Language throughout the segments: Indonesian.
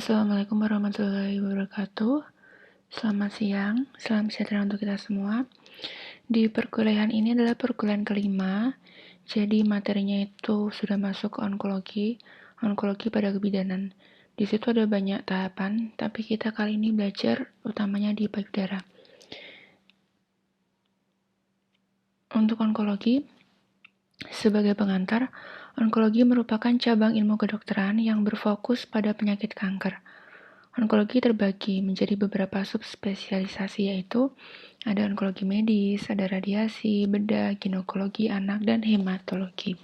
Assalamualaikum warahmatullahi wabarakatuh. Selamat siang, salam sejahtera untuk kita semua. Di perkuliahan ini adalah perkuliahan kelima, jadi materinya itu sudah masuk ke onkologi pada kebidanan. Di situ ada banyak tahapan, tapi kita kali ini belajar utamanya di payudara. Untuk onkologi, sebagai pengantar, onkologi merupakan cabang ilmu kedokteran yang berfokus pada penyakit kanker. Onkologi terbagi menjadi beberapa subspesialisasi, yaitu ada onkologi medis, ada radiasi, bedah, ginekologi anak, dan hematologi.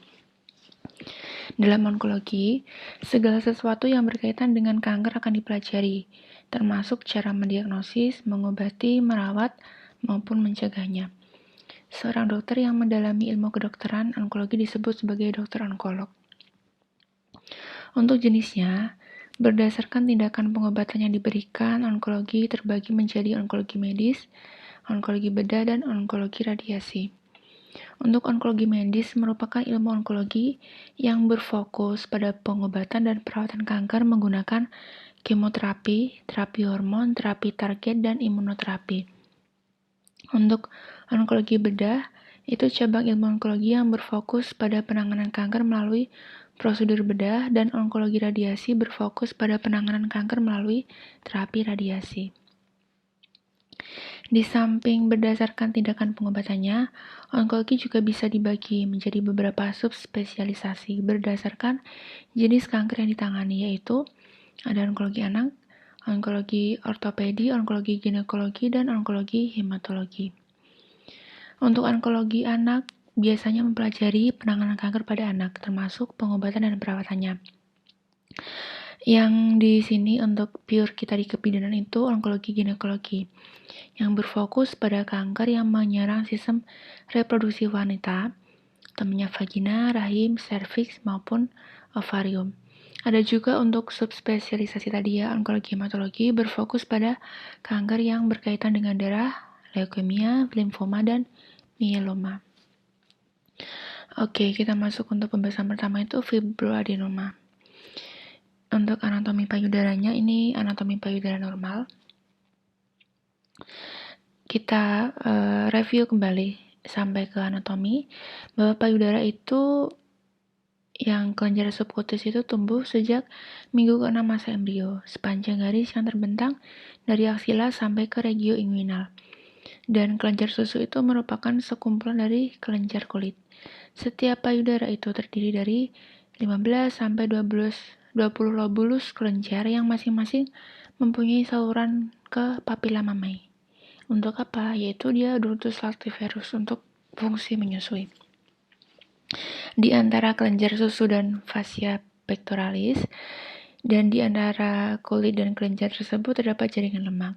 Dalam onkologi, segala sesuatu yang berkaitan dengan kanker akan dipelajari, termasuk cara mendiagnosis, mengobati, merawat, maupun mencegahnya. Seorang dokter yang mendalami ilmu kedokteran onkologi disebut sebagai dokter onkolog. Untuk jenisnya, berdasarkan tindakan pengobatan yang diberikan, onkologi terbagi menjadi onkologi medis, onkologi bedah, dan onkologi radiasi. Untuk onkologi medis merupakan ilmu onkologi yang berfokus pada pengobatan dan perawatan kanker menggunakan kemoterapi, terapi hormon, terapi target, dan imunoterapi. Untuk onkologi bedah, itu cabang ilmu onkologi yang berfokus pada penanganan kanker melalui prosedur bedah, dan onkologi radiasi berfokus pada penanganan kanker melalui terapi radiasi. Di samping berdasarkan tindakan pengobatannya, onkologi juga bisa dibagi menjadi beberapa subspesialisasi berdasarkan jenis kanker yang ditangani, yaitu ada onkologi anak, onkologi ortopedi, onkologi ginekologi, dan onkologi hematologi. Untuk onkologi anak, biasanya mempelajari penanganan kanker pada anak, termasuk pengobatan dan perawatannya. Yang di sini untuk pure kita di kebidanan itu onkologi ginekologi, yang berfokus pada kanker yang menyerang sistem reproduksi wanita, temannya vagina, rahim, serviks, maupun ovarium. Ada juga untuk subspesialisasi tadi ya, onkologi hematologi berfokus pada kanker yang berkaitan dengan darah, leukemia, limfoma, dan myeloma. Oke, kita masuk untuk pembahasan pertama itu fibroadenoma. Untuk anatomi payudaranya, ini anatomi payudara normal. Kita review kembali sampai ke anatomi, bahwa payudara itu yang kelenjar subkutis itu tumbuh sejak minggu ke-6 masa embrio, sepanjang garis yang terbentang dari aksila sampai ke regio inguinal. Dan kelenjar susu itu merupakan sekumpulan dari kelenjar kulit. Setiap payudara itu terdiri dari 15 sampai 20 lobulus kelenjar yang masing-masing mempunyai saluran ke papila mammae. Untuk apa? Yaitu dia ductus lactiferus untuk fungsi menyusui. Di antara kelenjar susu dan fascia pectoralis, dan di antara kulit dan kelenjar tersebut terdapat jaringan lemak.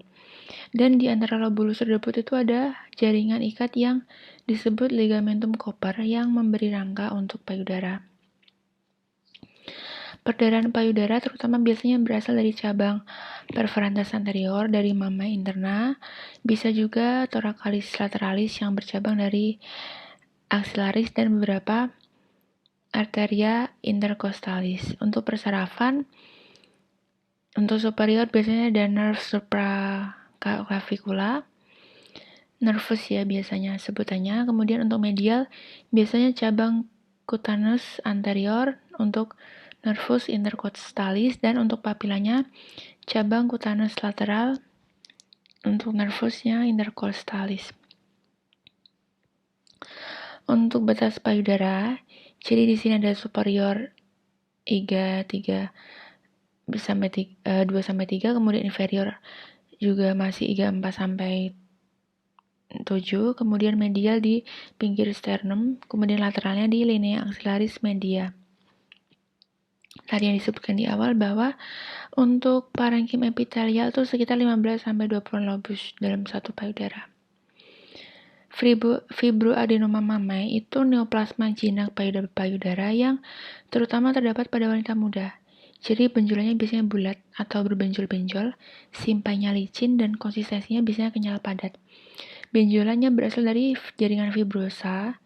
Dan di antara lobulus tersebut itu ada jaringan ikat yang disebut ligamentum Cooper yang memberi rangka untuk payudara. Perdarahan payudara terutama biasanya berasal dari cabang perforantes anterior dari mammae interna, bisa juga thoracalis lateralis yang bercabang dari axillaris, dan beberapa arteria intercostalis. Untuk persarafan, untuk superior biasanya ada nerve supraclavicula, nervus ya biasanya sebutannya. Kemudian untuk medial biasanya cabang cutanus anterior untuk nervus intercostalis, dan untuk papilanya cabang cutanus lateral untuk nervusnya intercostalis. Untuk batas payudara, jadi di sini ada superior iga 2 sampai 3, kemudian inferior juga masih iga 4 sampai 7, kemudian medial di pinggir sternum, kemudian lateralnya di linea axillaris media. Tadi yang disebutkan di awal bahwa untuk parenkim epitelial itu sekitar 15 sampai 20 lobus dalam satu payudara. Fibroadenoma mammae itu neoplasma jinak payudara yang terutama terdapat pada wanita muda. Jadi benjolannya biasanya bulat atau berbenjol-benjol, simpainya licin, dan konsistensinya biasanya kenyal padat. Benjolannya berasal dari jaringan fibrosa,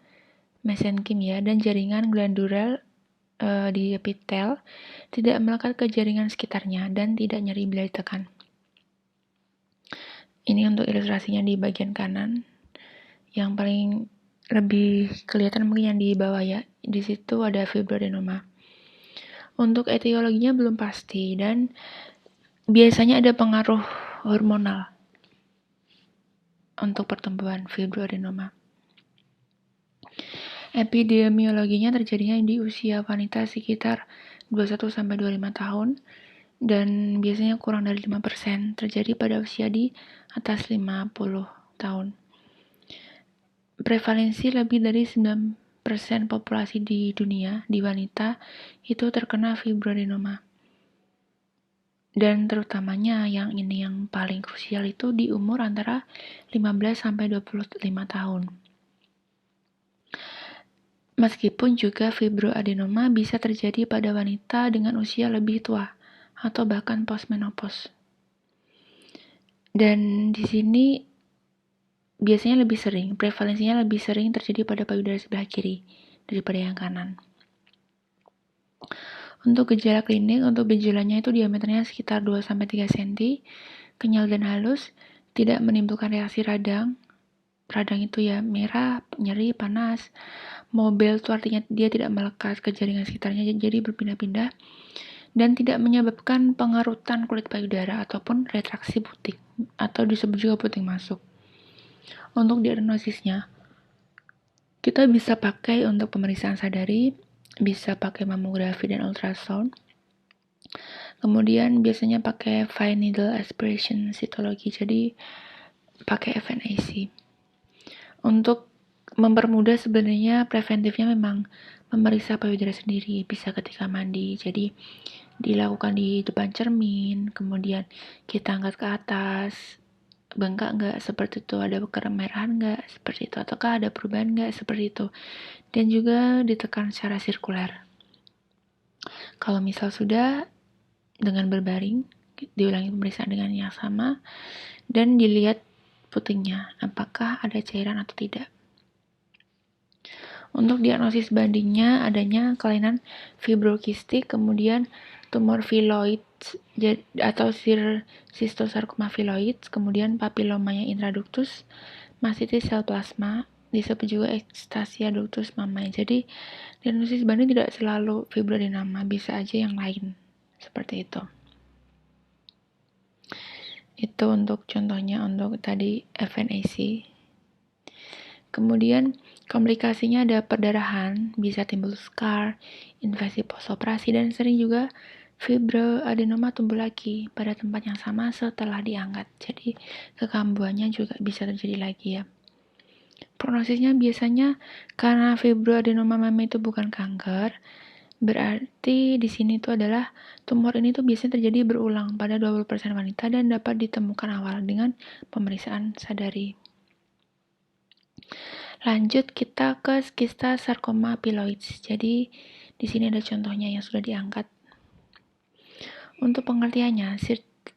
mesenkim ya, dan jaringan glandular di epitel, tidak melekat ke jaringan sekitarnya, dan tidak nyeri bila ditekan. Ini untuk ilustrasinya di bagian kanan. Yang paling lebih kelihatan mungkin yang di bawah ya. Di situ ada fibroadenoma. Untuk etiologinya belum pasti, dan biasanya ada pengaruh hormonal untuk pertumbuhan fibroadenoma. Epidemiologinya terjadinya di usia wanita sekitar 21-25 tahun, dan biasanya kurang dari 5% terjadi pada usia di atas 50 tahun. Prevalensi lebih dari 9% populasi di dunia, di wanita, itu terkena fibroadenoma. Dan terutamanya yang paling krusial itu di umur antara 15-25 tahun. Meskipun juga fibroadenoma bisa terjadi pada wanita dengan usia lebih tua atau bahkan postmenopause. Dan di sini biasanya lebih sering, prevalensinya lebih sering terjadi pada payudara sebelah kiri daripada yang kanan. Untuk gejala klinik, untuk benjolannya itu diameternya sekitar 2-3 cm, kenyal dan halus, tidak menimbulkan reaksi radang. Radang itu ya merah, nyeri, panas. Mobile itu artinya dia tidak melekat ke jaringan sekitarnya, jadi berpindah-pindah, dan tidak menyebabkan pengerutan kulit payudara ataupun retraksi puting, atau disebut juga puting masuk. Untuk diagnosisnya, kita bisa pakai untuk pemeriksaan sadari, bisa pakai mamografi dan ultrasound. Kemudian biasanya pakai fine needle aspiration cytology, jadi pakai FNAC. Untuk mempermudah sebenarnya preventifnya memang memeriksa payudara sendiri, bisa ketika mandi. Jadi dilakukan di depan cermin, kemudian kita angkat ke atas, bengkak nggak seperti itu, ada kemerahan nggak seperti itu, ataukah ada perubahan nggak seperti itu, dan juga ditekan secara sirkuler. Kalau misal sudah, dengan berbaring, diulangi pemeriksaan dengan yang sama, dan dilihat putingnya, apakah ada cairan atau tidak. Untuk diagnosis bandingnya adanya kelainan fibrokistik, kemudian tumor filoid atau cystosarcoma filoid, kemudian papilomanya intraductus, mastitis sel plasma, disebut juga ekstasia ductus mamae. Jadi diagnosis banding tidak selalu fibroadenoma, bisa aja yang lain seperti itu. Itu untuk contohnya untuk tadi FNAC. Kemudian komplikasinya ada perdarahan, bisa timbul scar, infeksi postoperasi, dan sering juga fibroadenoma tumbuh lagi pada tempat yang sama setelah diangkat. Jadi kekambuhannya juga bisa terjadi lagi ya. Prognosisnya biasanya karena fibroadenoma mame itu bukan kanker, berarti di sini itu adalah tumor ini tuh biasanya terjadi berulang pada 20% wanita dan dapat ditemukan awal dengan pemeriksaan sadari. Lanjut kita ke kista sarkoma piloides. Jadi di sini ada contohnya yang sudah diangkat. Untuk pengertiannya,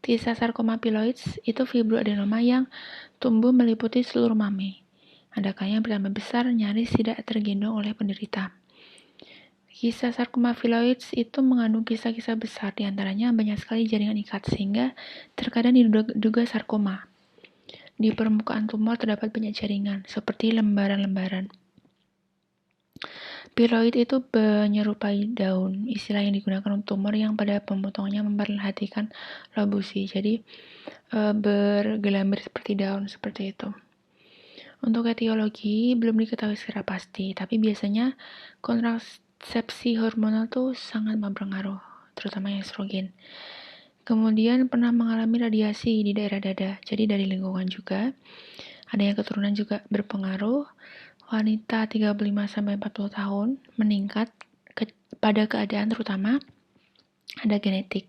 kista sarkoma piloides itu fibroadenoma yang tumbuh meliputi seluruh mame. Ada kalanya bertambah besar, nyaris tidak tergendong oleh penderita. Kista sarkoma piloides itu mengandung kista-kista besar, diantaranya banyak sekali jaringan ikat sehingga terkadang diduga sarkoma. Di permukaan tumor terdapat banyak jaringan, seperti lembaran-lembaran. Piloid itu menyerupai daun, istilah yang digunakan untuk tumor yang pada pemotongannya memperhatikan lobusi. Jadi bergelambir seperti daun, seperti itu. Untuk etiologi belum diketahui secara pasti, tapi biasanya kontrasepsi hormonal tuh sangat berpengaruh, terutama estrogen. Kemudian pernah mengalami radiasi di daerah dada, jadi dari lingkungan juga. Adanya keturunan juga berpengaruh. Wanita 35-40 tahun meningkat pada keadaan terutama ada genetik.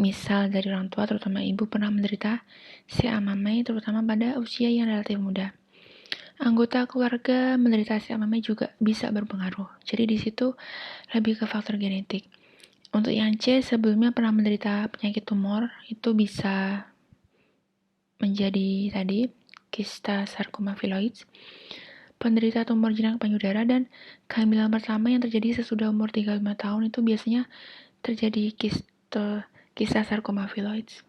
Misal dari orang tua, terutama ibu, pernah menderita CA mame terutama pada usia yang relatif muda. Anggota keluarga menderita CA mame juga bisa berpengaruh. Jadi di situ lebih ke faktor genetik. Untuk yang C, sebelumnya pernah menderita penyakit tumor, itu bisa menjadi tadi kista sarcoma piloides. penderita tumor jinak payudara, dan kehamilan pertama yang terjadi sesudah umur 35 tahun itu biasanya terjadi kista sarkoma viloids.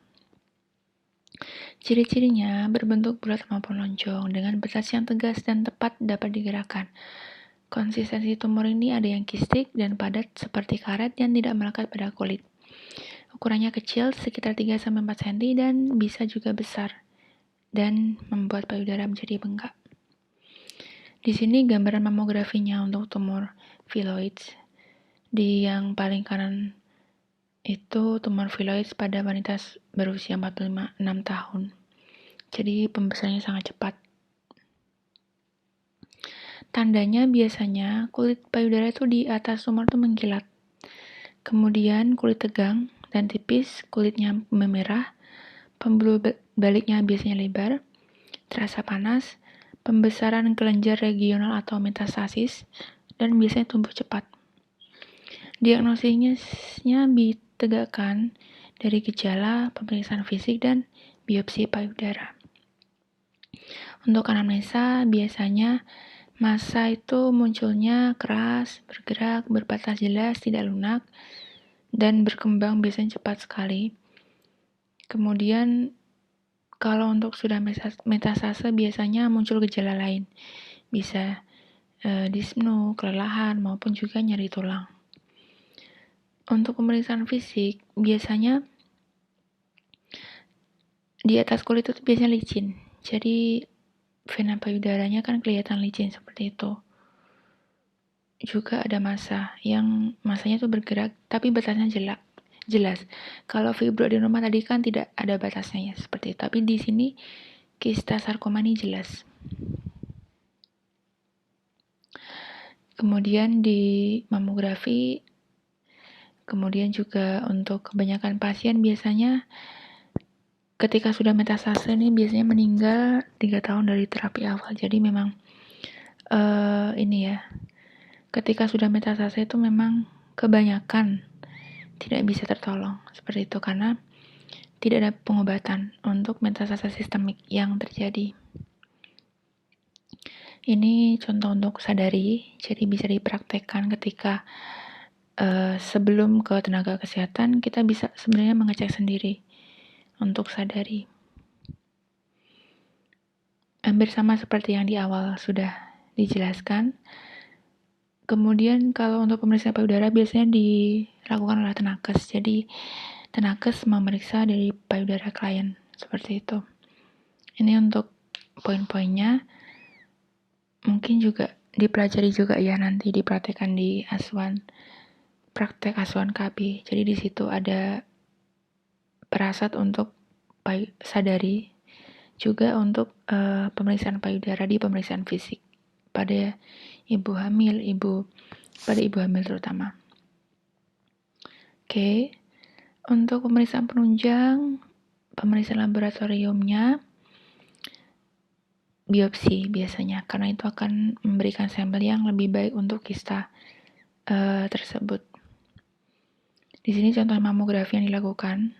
Ciri-cirinya berbentuk bulat maupun lonjong dengan batas yang tegas dan tepat dapat digerakkan. Konsistensi tumor ini ada yang kistik dan padat seperti karet yang tidak melekat pada kulit. Ukurannya kecil, sekitar 3-4 cm, dan bisa juga besar dan membuat payudara menjadi bengkak. Di sini gambaran mamografinya untuk tumor viloids. Di yang paling kanan itu tumor viloids pada wanita berusia 46 tahun. Jadi pembesarannya sangat cepat. Tandanya biasanya kulit payudara itu di atas tumor itu mengkilat. Kemudian kulit tegang dan tipis, kulitnya memerah, pembuluh baliknya biasanya lebar, terasa panas, pembesaran kelenjar regional atau metastasis, dan biasanya tumbuh cepat. Diagnosisnya ditegakkan dari gejala, pemeriksaan fisik, dan biopsi payudara. Untuk anamnesa, biasanya massa itu munculnya keras, bergerak, berbatas jelas, tidak lunak, dan berkembang biasanya cepat sekali. Kemudian, kalau untuk sudah metastase biasanya muncul gejala lain. Bisa dyspnea, kelelahan, maupun juga nyeri tulang. Untuk pemeriksaan fisik, biasanya di atas kulit itu biasanya licin. Jadi, vena payudaranya kan kelihatan licin seperti itu. Juga ada massa, yang massanya itu bergerak, tapi batasnya jelas. Kalau fibroadenoma tadi kan tidak ada batasnya ya, seperti itu. Tapi di sini, kista sarkoma ini jelas. Kemudian di mamografi, kemudian juga untuk kebanyakan pasien biasanya ketika sudah metastase ini biasanya meninggal 3 tahun dari terapi awal. Jadi memang ketika sudah metastase itu memang kebanyakan tidak bisa tertolong seperti itu karena tidak ada pengobatan untuk metastase sistemik yang terjadi. Ini contoh untuk sadari, jadi bisa dipraktekkan ketika sebelum ke tenaga kesehatan kita bisa sebenarnya mengecek sendiri untuk sadari. Hampir sama seperti yang di awal sudah dijelaskan. Kemudian kalau untuk pemeriksaan payudara biasanya dilakukan oleh tenakes. Jadi tenakes memeriksa dari payudara klien seperti itu. Ini untuk poin-poinnya. Mungkin juga dipelajari juga ya nanti dipraktekkan di praktek asuhan KB. Jadi di situ ada perasat untuk sadari, juga untuk pemeriksaan payudara di pemeriksaan fisik pada ibu hamil terutama. Oke. Untuk pemeriksaan penunjang, pemeriksaan laboratoriumnya biopsi biasanya, karena itu akan memberikan sampel yang lebih baik untuk kista tersebut. Di sini contoh mamografi yang dilakukan.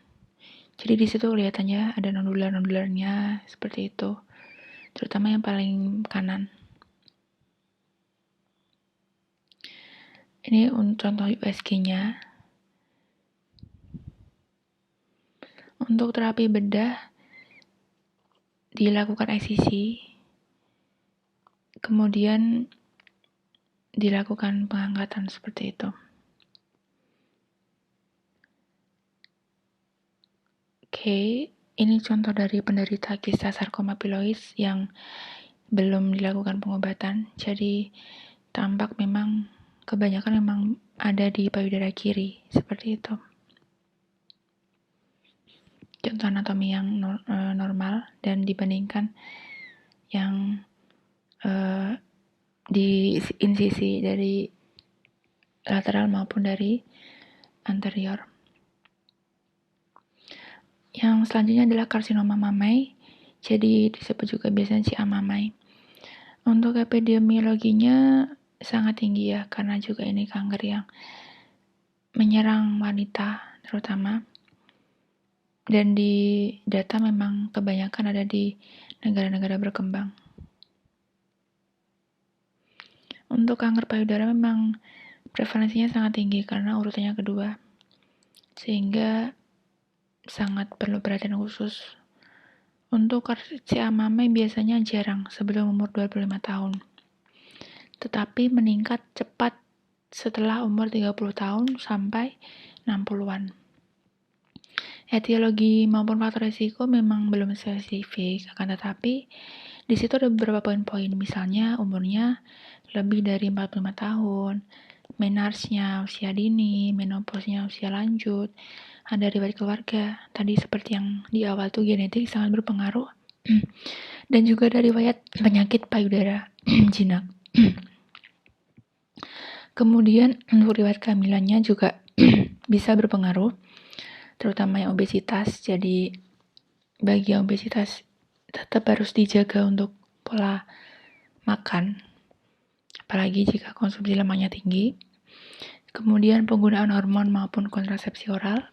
Jadi di situ kelihatannya ada nodular-nodularnya seperti itu, terutama yang paling kanan. Ini contoh USG-nya. Untuk terapi bedah dilakukan eksisi, kemudian dilakukan pengangkatan seperti itu. Oke, ini contoh dari penderita kista sarkoma piloids yang belum dilakukan pengobatan. Jadi tampak memang kebanyakan memang ada di payudara kiri seperti itu. Contoh anatomi yang normal dan dibandingkan yang di insisi dari lateral maupun dari anterior. Yang selanjutnya adalah karsinoma mamai, jadi disebut juga biasanya ciamamai. Untuk epidemiologinya sangat tinggi ya, karena juga ini kanker yang menyerang wanita terutama. Dan di data memang kebanyakan ada di negara-negara berkembang. Untuk kanker payudara memang prevalensinya sangat tinggi karena urutannya kedua, sehingga sangat perlu perhatian khusus. Untuk CA mame biasanya jarang sebelum umur 25 tahun, tetapi meningkat cepat setelah umur 30 tahun sampai 60-an. Etiologi maupun faktor risiko memang belum spesifik, akan tetapi di situ ada beberapa poin-poin, misalnya umurnya lebih dari 45 tahun, menarche-nya usia dini, menopause-nya usia lanjut, ada riwayat keluarga. Tadi seperti yang di awal tuh genetik sangat berpengaruh. Dan juga ada riwayat penyakit payudara jinak. Kemudian untuk riwayat kehamilannya juga bisa berpengaruh, terutama yang obesitas. Jadi bagi yang obesitas tetap harus dijaga untuk pola makan, apalagi jika konsumsi lemaknya tinggi. Kemudian penggunaan hormon maupun kontrasepsi oral,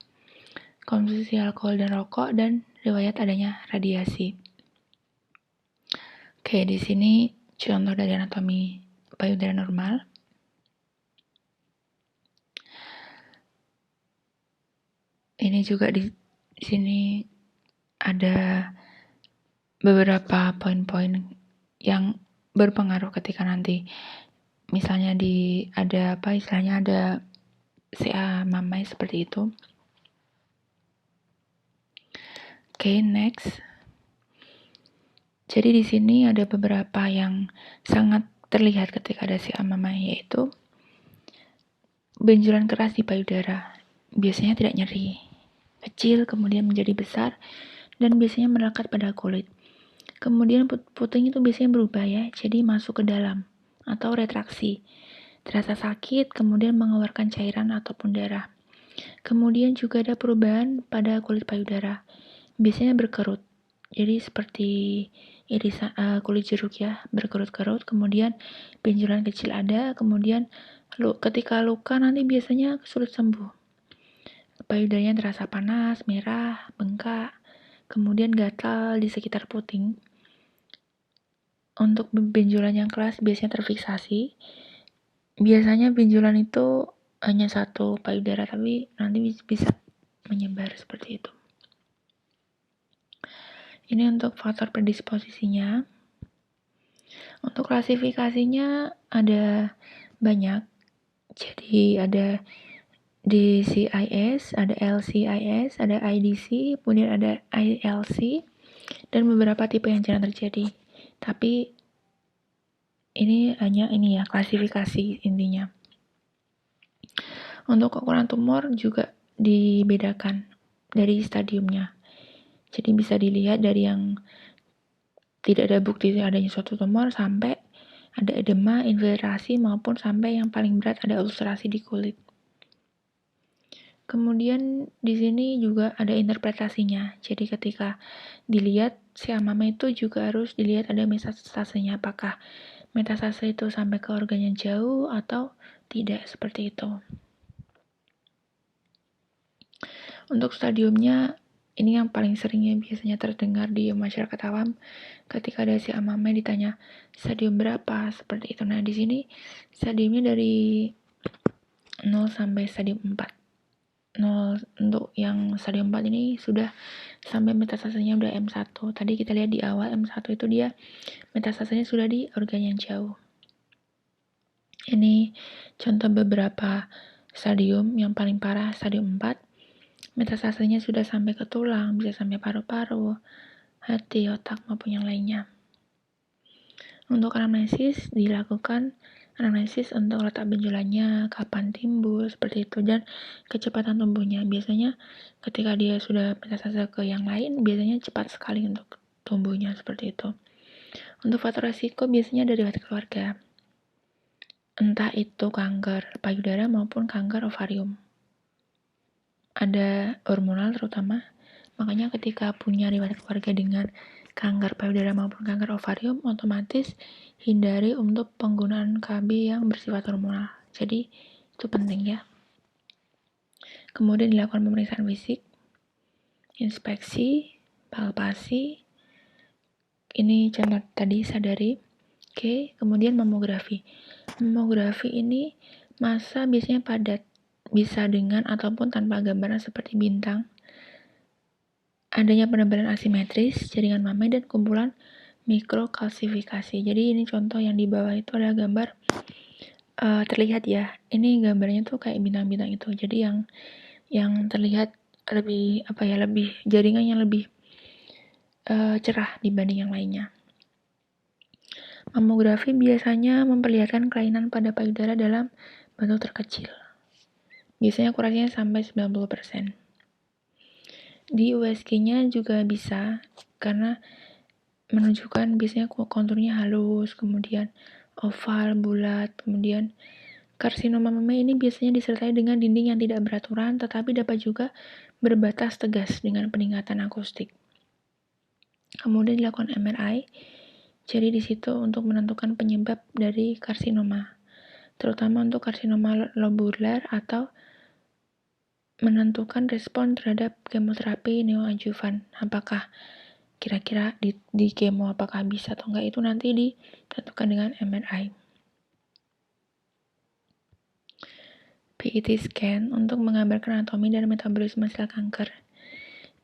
konsumsi alkohol dan rokok, dan riwayat adanya radiasi. Oke, di sini contoh dari anatomi payudara normal. Ini juga di sini ada beberapa poin-poin yang berpengaruh ketika nanti misalnya ada CA mame seperti itu. Oke, next. Jadi di sini ada beberapa yang sangat terlihat ketika ada CA mame, yaitu benjolan keras di payudara. Biasanya tidak nyeri, kecil kemudian menjadi besar dan biasanya melekat pada kulit. Kemudian puting itu biasanya berubah ya, jadi masuk ke dalam atau retraksi. Terasa sakit, kemudian mengeluarkan cairan ataupun darah. Kemudian juga ada perubahan pada kulit payudara. Biasanya berkerut. Jadi seperti irisan kulit jeruk ya, berkerut-kerut. Kemudian benjolan kecil ada, kemudian ketika luka nanti biasanya sulit sembuh. Payudaranya terasa panas, merah, bengkak, kemudian gatal di sekitar puting. Untuk benjolan yang keras biasanya terfiksasi. Biasanya benjolan itu hanya satu payudara, tapi nanti bisa menyebar seperti itu. Ini untuk faktor predisposisinya. Untuk klasifikasinya ada banyak. Jadi ada DCIS, ada LCIS, ada IDC, kemudian ada ILC, dan beberapa tipe yang jarang terjadi. Tapi ini hanya klasifikasi intinya. Untuk ukuran tumor juga dibedakan dari stadiumnya. Jadi bisa dilihat dari yang tidak ada bukti adanya suatu tumor sampai ada edema, infiltrasi, maupun sampai yang paling berat ada ulcerasi di kulit. Kemudian di sini juga ada interpretasinya. Jadi ketika dilihat CA mame itu juga harus dilihat ada metastasenya, apakah metastase itu sampai ke organ yang jauh atau tidak, seperti itu. Untuk stadiumnya, ini yang paling seringnya biasanya terdengar di masyarakat awam ketika ada CA mame ditanya stadium berapa, seperti itu. Nah, di sini stadiumnya dari 0 sampai stadium 4. 0 untuk yang stadium 4 ini sudah sampai metastasenya udah M1. Tadi kita lihat di awal M1 itu dia metastasenya sudah di organ yang jauh. Ini contoh beberapa stadium. Yang paling parah stadium 4. Metastasenya sudah sampai ke tulang, bisa sampai paru-paru, hati, otak, maupun yang lainnya. Untuk anamnesis dilakukan anamnesis untuk letak benjolannya, kapan timbul, seperti itu, dan kecepatan tumbuhnya. Biasanya ketika dia sudah metastase ke yang lain, biasanya cepat sekali untuk tumbuhnya, seperti itu. Untuk faktor risiko biasanya dari riwayat keluarga, entah itu kanker payudara maupun kanker ovarium. Ada hormonal terutama, makanya ketika punya riwayat keluarga dengan kanker payudara maupun kanker ovarium, otomatis hindari untuk penggunaan KB yang bersifat hormonal. Jadi itu penting ya. Kemudian dilakukan pemeriksaan fisik, inspeksi, palpasi. Ini contoh tadi sadari. Oke, kemudian mamografi. Mamografi ini massa biasanya padat, bisa dengan ataupun tanpa gambaran seperti bintang. Adanya penebalan asimetris, jaringan mame, dan kumpulan mikrokalsifikasi. Jadi ini contoh yang di bawah itu adalah gambar terlihat ya. Ini gambarnya tuh kayak bintang-bintang itu. Jadi yang terlihat lebih lebih jaringannya lebih cerah dibanding yang lainnya. Mamografi biasanya memperlihatkan kelainan pada payudara dalam bentuk terkecil. Biasanya akuratnya sampai 90%. Di USG-nya juga bisa karena menunjukkan biasanya konturnya halus, kemudian oval, bulat, kemudian karsinoma mame ini biasanya disertai dengan dinding yang tidak beraturan tetapi dapat juga berbatas tegas dengan peningkatan akustik. Kemudian dilakukan MRI, jadi di situ untuk menentukan penyebab dari karsinoma, terutama untuk karsinoma lobular atau menentukan respon terhadap kemoterapi neoadjuvan. Apakah kira-kira di kemo apakah bisa atau enggak, itu nanti ditentukan dengan MRI. PET scan untuk menggambarkan anatomi dan metabolisme sel kanker.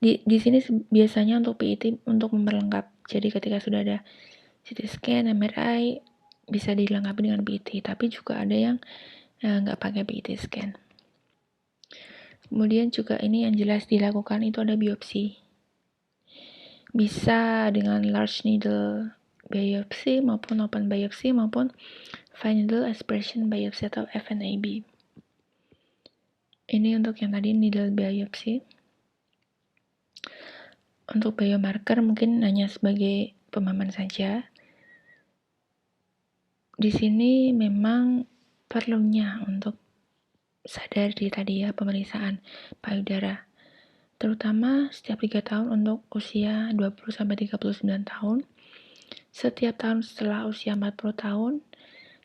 Di sini biasanya untuk PET untuk memperlengkap. Jadi ketika sudah ada CT scan, MRI bisa dilengkapi dengan PET, tapi juga ada yang nggak pakai PET scan. Kemudian juga ini yang jelas dilakukan itu ada biopsi. Bisa dengan large needle biopsi maupun open biopsi maupun fine needle aspiration biopsi atau FNAB. Ini untuk yang tadi needle biopsi. Untuk biomarker mungkin hanya sebagai pemahaman saja. Di sini memang perlunya untuk sadar di tadi ya pemeriksaan payudara. Terutama setiap 3 tahun untuk usia 20-39 tahun. Setiap tahun setelah usia 40 tahun.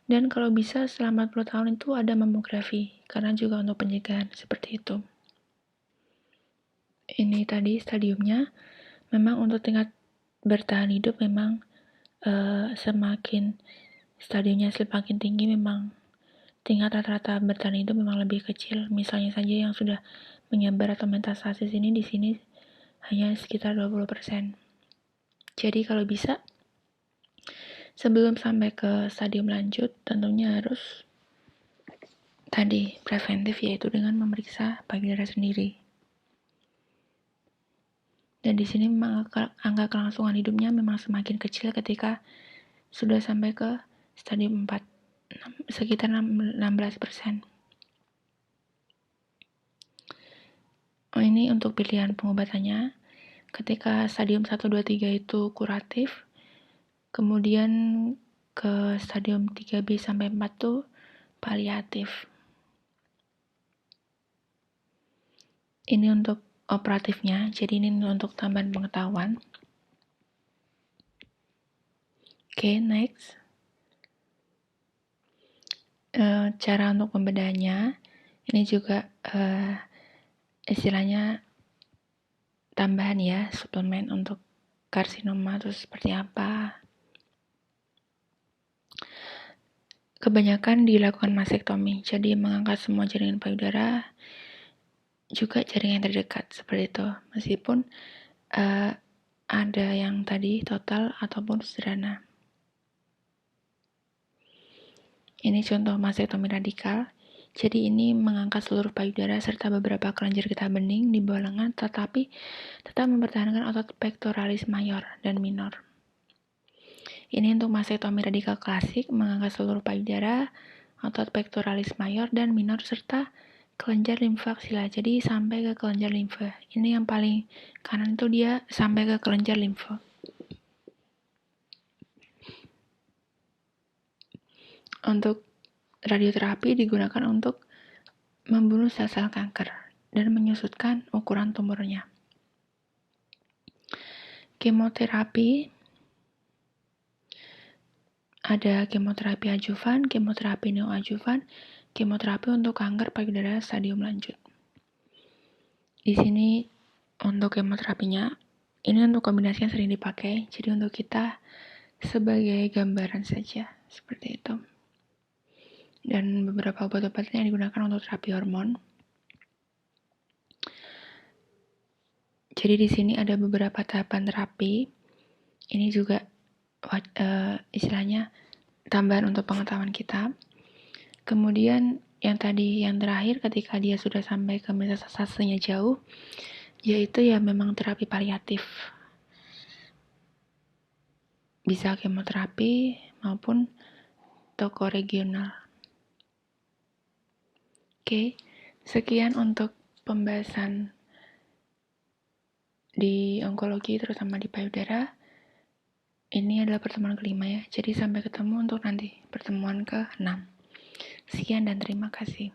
Dan kalau bisa setelah 40 tahun itu ada mamografi. Karena juga untuk pencegahan seperti itu. Ini tadi stadiumnya. Memang untuk tingkat bertahan hidup memang semakin stadiumnya semakin tinggi memang tingkat rata-rata bertahan hidup memang lebih kecil. Misalnya saja yang sudah menyebar atau metastasis ini di sini hanya sekitar 20%. Jadi kalau bisa sebelum sampai ke stadium lanjut tentunya harus tadi preventif, yaitu dengan memeriksa payudara sendiri. Dan di sini memang angka kelangsungan hidupnya memang semakin kecil ketika sudah sampai ke stadium 4, sekitar 16%. Ini untuk pilihan pengobatannya. Ketika stadium 1, 2, 3 itu kuratif, kemudian ke stadium 3B sampai 4 itu paliatif. Ini untuk operatifnya, jadi ini untuk tambahan pengetahuan. Oke, next. Cara untuk pembedahannya, ini juga istilahnya tambahan ya, suplemen untuk karsinoma itu seperti apa. Kebanyakan dilakukan masektomi, jadi mengangkat semua jaringan payudara, juga jaringan yang terdekat, seperti itu. Meskipun ada yang tadi total ataupun sederhana. Ini contoh masektomi radikal. Jadi ini mengangkat seluruh payudara serta beberapa kelenjar getah bening di bawah lengan, tetapi tetap mempertahankan otot pectoralis mayor dan minor. Ini untuk masektomi radikal klasik, mengangkat seluruh payudara, otot pectoralis mayor dan minor serta kelenjar limfa aksila. Jadi sampai ke kelenjar limfa. Ini yang paling kanan itu dia sampai ke kelenjar limfa. Untuk radioterapi digunakan untuk membunuh sel-sel kanker dan menyusutkan ukuran tumornya. Kemoterapi, ada kemoterapi adjuvan, kemoterapi neoadjuvan, kemoterapi untuk kanker payudara stadium lanjut. Di sini untuk kemoterapinya, ini untuk kombinasi yang sering dipakai. Jadi untuk kita sebagai gambaran saja, seperti itu. Dan beberapa obat-obatan yang digunakan untuk terapi hormon. Jadi di sini ada beberapa tahapan terapi. Ini juga istilahnya tambahan untuk pengetahuan kita. Kemudian yang terakhir ketika dia sudah sampai ke metastasenya jauh, yaitu ya memang terapi paliatif. Bisa kemoterapi maupun toko regional. Oke, sekian untuk pembahasan di onkologi terutama di payudara. Ini adalah pertemuan kelima ya. Jadi sampai ketemu untuk nanti pertemuan ke-6. Sekian dan terima kasih.